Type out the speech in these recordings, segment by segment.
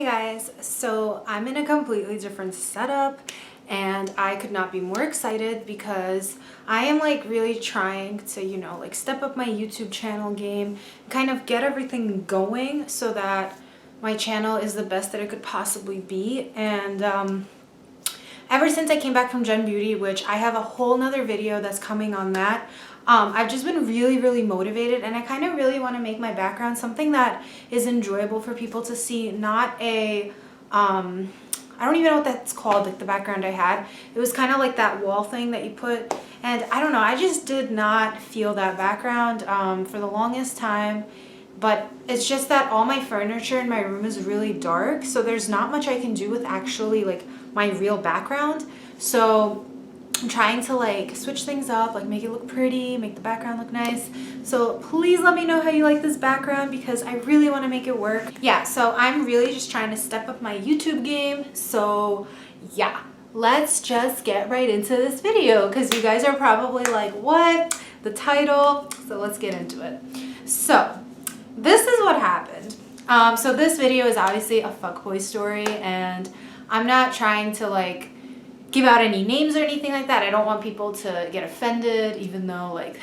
Hey guys, so I'm in a completely different setup and I could not be more excited because I am like really trying to, like step up my YouTube channel game, kind of get everything going so that my channel is the best that it could possibly be. And ever since I came back from Gen Beauty, which I have a whole nother video that's coming on that, I've just been really motivated, and I kind of really want to make my background something that is enjoyable for people to see, not a, I don't even know what that's called, like the background I had. It was kind of like that wall thing that you put, and I don't know, I just did not feel that background for the longest time. But it's just that all my furniture in my room is really dark, so there's not much I can do with actually like my real background. So I'm trying to like switch things up, like make it look pretty, make the background look nice. So please let me know how you like this background because I really want to make it work. Yeah, so I'm really just trying to step up my YouTube game. So yeah, let's just get right into this video because you guys are probably like, what? The title. So let's get into it. So this is what happened. So this video is obviously a fuckboy story, and I'm not trying to like give out any names or anything like that. I don't want people to get offended, even though like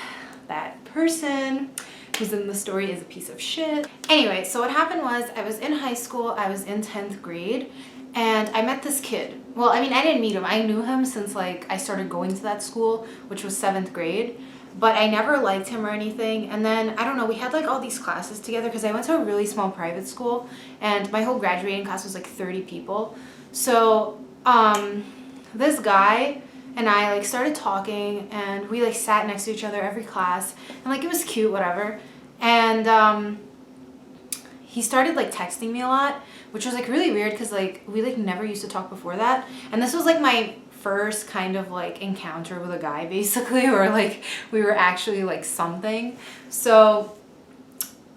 that person who's in the story is a piece of shit. Anyway, so what happened was I was in high school, I was in 10th grade, and I met this kid. Well, I mean, I didn't meet him. I knew him since like I started going to that school, which was 7th grade. But I never liked him or anything. And then, I don't know, we had like all these classes together because I went to a really small private school and my whole graduating class was like 30 people. So, this guy and I like started talking and we like sat next to each other every class and like it was cute, whatever. And, he started like texting me a lot, which was like really weird because like we like never used to talk before that. And this was like my first kind of like encounter with a guy basically, or like we were actually like something. So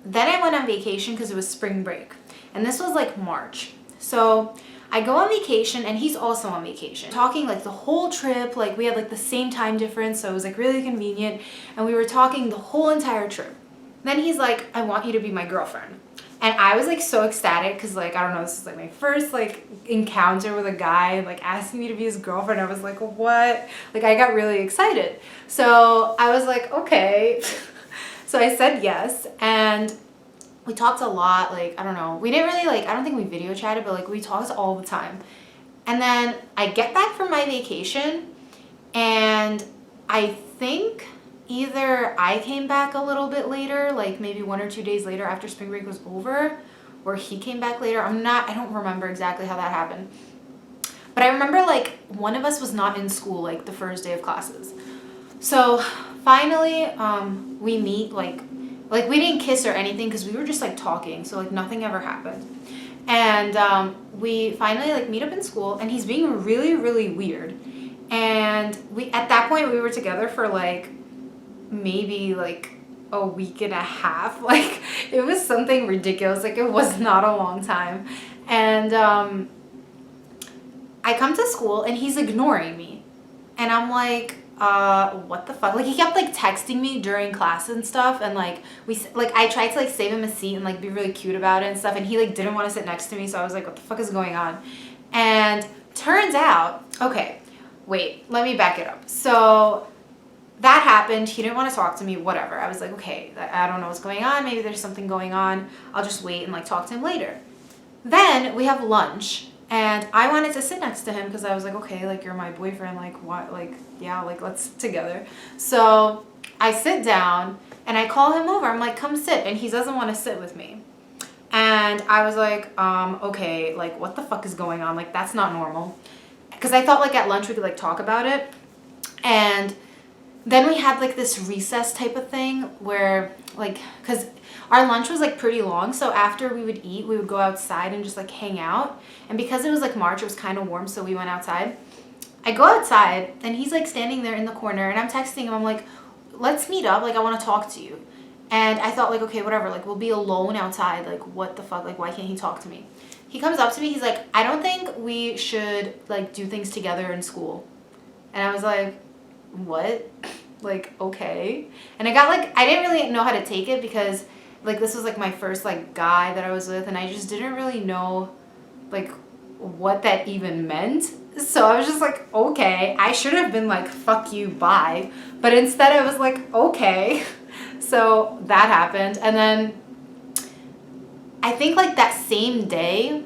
then I went on vacation because it was spring break, and this was like March. So I go on vacation and he's also on vacation, talking like the whole trip. Like we had like the same time difference, so it was like really convenient, and we were talking the whole entire trip. Then he's like, I want you to be my girlfriend. And I was like so ecstatic because like, I don't know, this is like my first like encounter with a guy like asking me to be his girlfriend. I was like, what? Like I got really excited. So I was like, okay. So I said yes, and we talked a lot. Like, I don't know, we didn't really like, I don't think we video chatted, but like we talked all the time. And then I get back from my vacation, and I think either I came back a little bit later, like maybe 1 or 2 days later after spring break was over, or he came back later. I don't remember exactly how that happened. But I remember like one of us was not in school like the first day of classes. So finally, we meet, like we didn't kiss or anything because we were just like talking. So like nothing ever happened. And we finally like meet up in school, and he's being really weird. And at that point we were together for like maybe like a week and a half. Like it was something ridiculous. Like it was not a long time. And I come to school and he's ignoring me, and I'm like, what the fuck? Like he kept like texting me during class and stuff, and like I tried to like save him a seat and like be really cute about it and stuff, and he like didn't want to sit next to me. So I was like, what the fuck is going on? And turns out, okay, wait, let me back it up. So that happened. He didn't want to talk to me, whatever. I was like, okay, I don't know what's going on. Maybe there's something going on. I'll just wait and like talk to him later. Then we have lunch, and I wanted to sit next to him because I was like, okay, like you're my boyfriend. Like what? Like, yeah, like let's together. So I sit down and I call him over. I'm like, come sit. And he doesn't want to sit with me. And I was like, okay, like what the fuck is going on? Like that's not normal. Because I thought like at lunch we could like talk about it. And then we had like this recess type of thing where like, because our lunch was like pretty long, so after we would eat, we would go outside and just like hang out. And because it was like March, it was kind of warm, so we went outside. I go outside and he's like standing there in the corner, and I'm texting him. I'm like, let's meet up, like I want to talk to you. And I thought like, okay, whatever, like we'll be alone outside, like what the fuck, like why can't he talk to me? He comes up to me, he's like, I don't think we should like do things together in school. And I was like, what? Like, okay. And I got like, I didn't really know how to take it because like this was like my first like guy that I was with, and I just didn't really know like what that even meant. So I was just like, okay. I should have been like, fuck you, bye. But instead I was like, okay. So that happened. And then I think like that same day,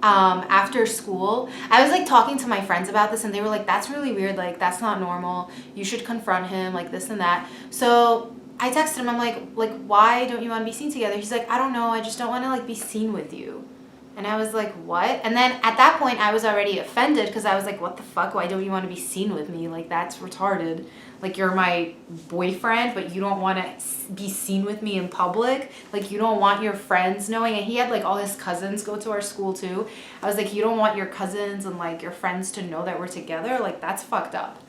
after school, I was like talking to my friends about this, and they were like, that's really weird, like that's not normal, you should confront him, like this and that. So I texted him, I'm like why don't you want to be seen together? He's like, I don't know, I just don't want to like be seen with you. And I was like, what? And then at that point I was already offended, because I was like, what the fuck, why don't you want to be seen with me? Like that's retarded. Like you're my boyfriend, but you don't want to be seen with me in public. Like you don't want your friends knowing. And he had like all his cousins go to our school too. I was like, you don't want your cousins and like your friends to know that we're together? Like that's fucked up.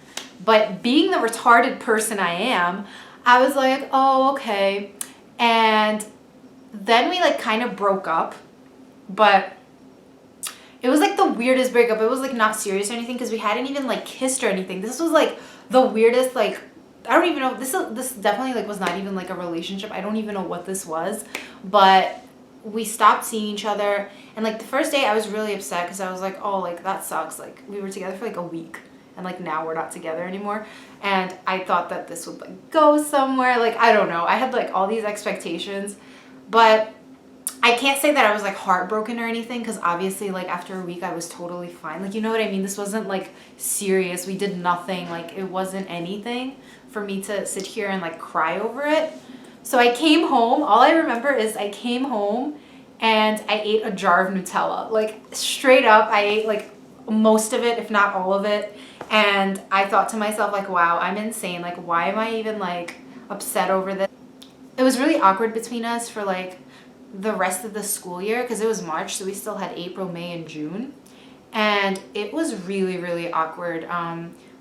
But being the retarded person I am, I was like, oh, okay. And then we like kind of broke up, but it was like the weirdest breakup. It was like not serious or anything, because we hadn't even like kissed or anything. This was like the weirdest, like, I don't even know, this definitely like was not even like a relationship. I don't even know what this was. But we stopped seeing each other, and like the first day I was really upset, because I was like, oh, like that sucks. Like we were together for like a week, and like now we're not together anymore. And I thought that this would like go somewhere. Like I don't know, I had like all these expectations, but I can't say that I was like heartbroken or anything, because obviously like after a week I was totally fine. Like, you know what I mean? This wasn't like serious. We did nothing. Like it wasn't anything for me to sit here and like cry over it. So I came home. All I remember is I came home and I ate a jar of Nutella. Like straight up, I ate like most of it, if not all of it. And I thought to myself like, wow, I'm insane. Like why am I even like upset over this? It was really awkward between us for like the rest of the school year, because it was March, so we still had April, May, and June, and it was really, really awkward.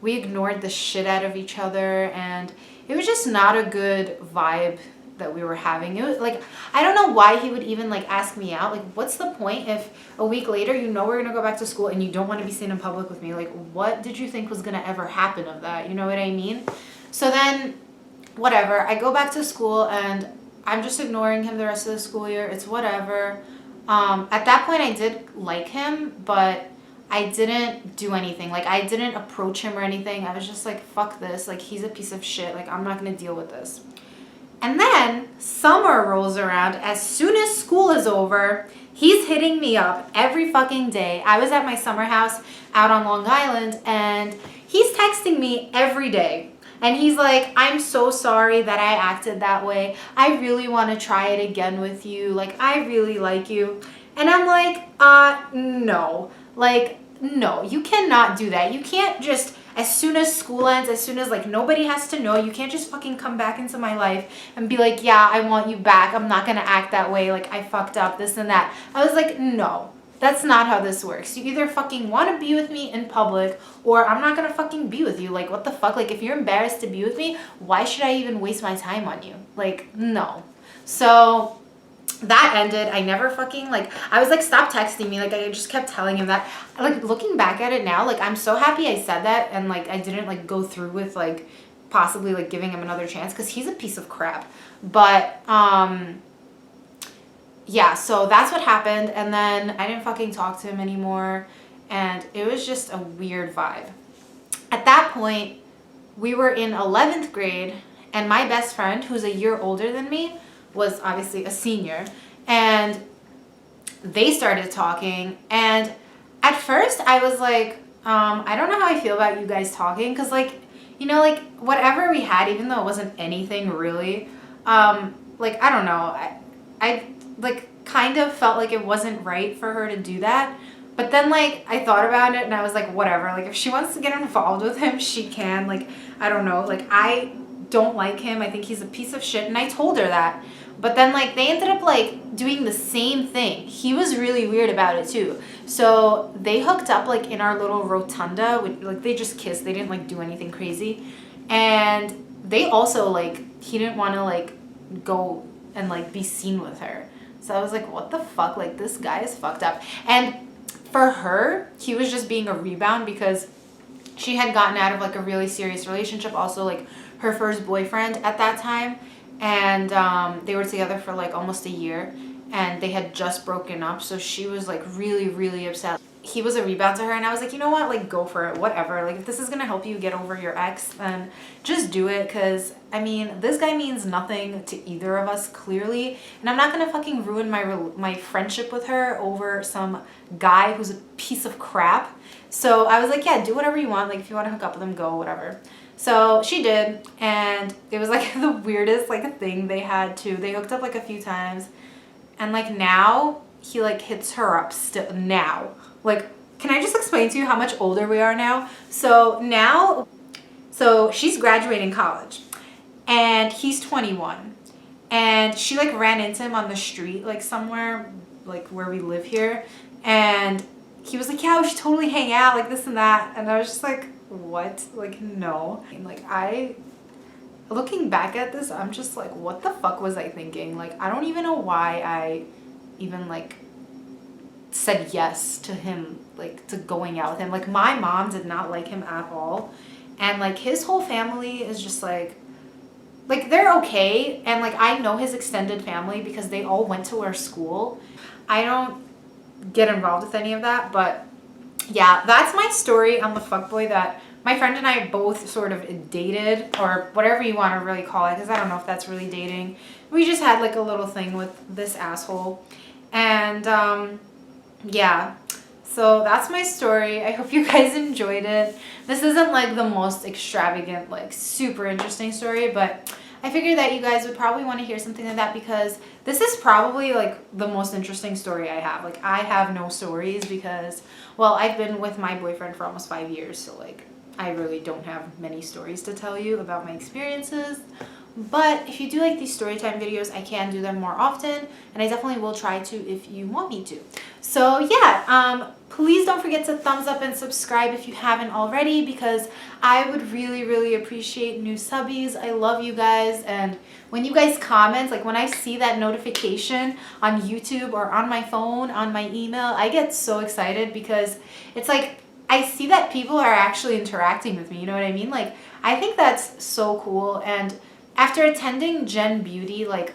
We ignored the shit out of each other, and it was just not a good vibe that we were having. It was like, I don't know why he would even like ask me out. Like what's the point if a week later you know we're gonna go back to school and you don't want to be seen in public with me? Like what did you think was gonna ever happen of that? You know what I mean? So then whatever, I go back to school and I'm just ignoring him the rest of the school year. It's whatever. At that point, I did like him, but I didn't do anything. Like, I didn't approach him or anything. I was just like, fuck this. Like, he's a piece of shit. Like, I'm not going to deal with this. And then summer rolls around. As soon as school is over, he's hitting me up every fucking day. I was at my summer house out on Long Island, and he's texting me every day. And he's like, I'm so sorry that I acted that way. I really want to try it again with you. Like, I really like you. And I'm like, no. Like, no, you cannot do that. You can't just, as soon as school ends, as soon as like nobody has to know, you can't just fucking come back into my life and be like, yeah, I want you back. I'm not going to act that way. Like, I fucked up, this and that. I was like, no. That's not how this works. You either fucking want to be with me in public, or I'm not going to fucking be with you. Like, what the fuck? Like, if you're embarrassed to be with me, why should I even waste my time on you? Like, no. So that ended. I never fucking, like, I was like, stop texting me. Like, I just kept telling him that. Like, looking back at it now, like, I'm so happy I said that, and like I didn't like go through with like possibly like giving him another chance, because he's a piece of crap. But yeah, so that's what happened. And then I didn't fucking talk to him anymore, and it was just a weird vibe. At that point, we were in 11th grade, and my best friend, who's a year older than me, was obviously a senior, and they started talking. And at first I was like, I don't know how I feel about you guys talking, because like, you know, like whatever we had, even though it wasn't anything really, like, I don't know, I like kind of felt like it wasn't right for her to do that. But then like I thought about it, and I was like, whatever, like if she wants to get involved with him, she can. Like, I don't know, like I don't like him. I think he's a piece of shit, and I told her that. But then like they ended up like doing the same thing. He was really weird about it too. So they hooked up like in our little rotunda, like they just kissed. They didn't like do anything crazy. And they also like, he didn't want to like go and like be seen with her. So I was like, what the fuck? Like, this guy is fucked up. And for her, he was just being a rebound, because she had gotten out of like a really serious relationship, also like her first boyfriend at that time. And they were together for like almost a year. and they had just broken up, so she was like really, really upset. He was a rebound to her, and I was like, you know what, like go for it, whatever. Like if this is gonna help you get over your ex, then just do it, because I mean, this guy means nothing to either of us, clearly, and I'm not gonna fucking ruin my friendship with her over some guy who's a piece of crap. So I was like, yeah, do whatever you want, like if you want to hook up with him, go, whatever. So she did, and it was like the weirdest like thing they had too. They hooked up like a few times, and like now he like hits her up still now. Like, can I just explain to you how much older we are now? So now, so she's graduating college and he's 21, and she like ran into him on the street, like somewhere like where we live here, and he was like, yeah, we should totally hang out, like this and that. And I was just like, what? Like, no. And like, looking back at this, I'm just like, what the fuck was I thinking? Like, I don't even know why I even like said yes to him, like to going out with him. Like my mom did not like him at all, and like his whole family is just like they're okay, and like I know his extended family because they all went to our school. I don't get involved with any of that, but yeah, that's my story on the fuckboy that my friend and I both sort of dated, or whatever you want to really call it, because I don't know if that's really dating. We just had like a little thing with this asshole, and yeah, so that's my story. I hope you guys enjoyed it. This isn't like the most extravagant, like super interesting story, but I figured that you guys would probably want to hear something like that, because this is probably like the most interesting story I have. Like I have no stories because, well, I've been with my boyfriend for almost 5 years, so like I really don't have many stories to tell you about my experiences. But if you do like these story time videos, I can do them more often, and I definitely will try to if you want me to. So yeah, please don't forget to thumbs up and subscribe if you haven't already, because I would really, really appreciate new subbies. I love you guys, and when you guys comment, like when I see that notification on YouTube or on my phone, on my email, I get so excited, because it's like I see that people are actually interacting with me, you know what I mean? Like I think that's so cool. And after attending Gen Beauty, like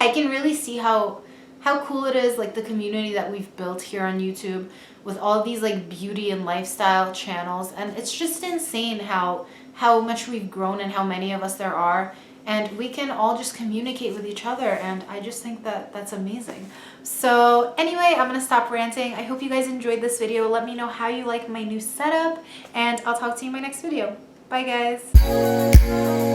I can really see how cool it is, like the community that we've built here on YouTube with all these like beauty and lifestyle channels, and it's just insane how much we've grown and how many of us there are, and we can all just communicate with each other, and I just think that that's amazing. So anyway, I'm gonna stop ranting. I hope you guys enjoyed this video. Let me know how you like my new setup, and I'll talk to you in my next video. Bye guys.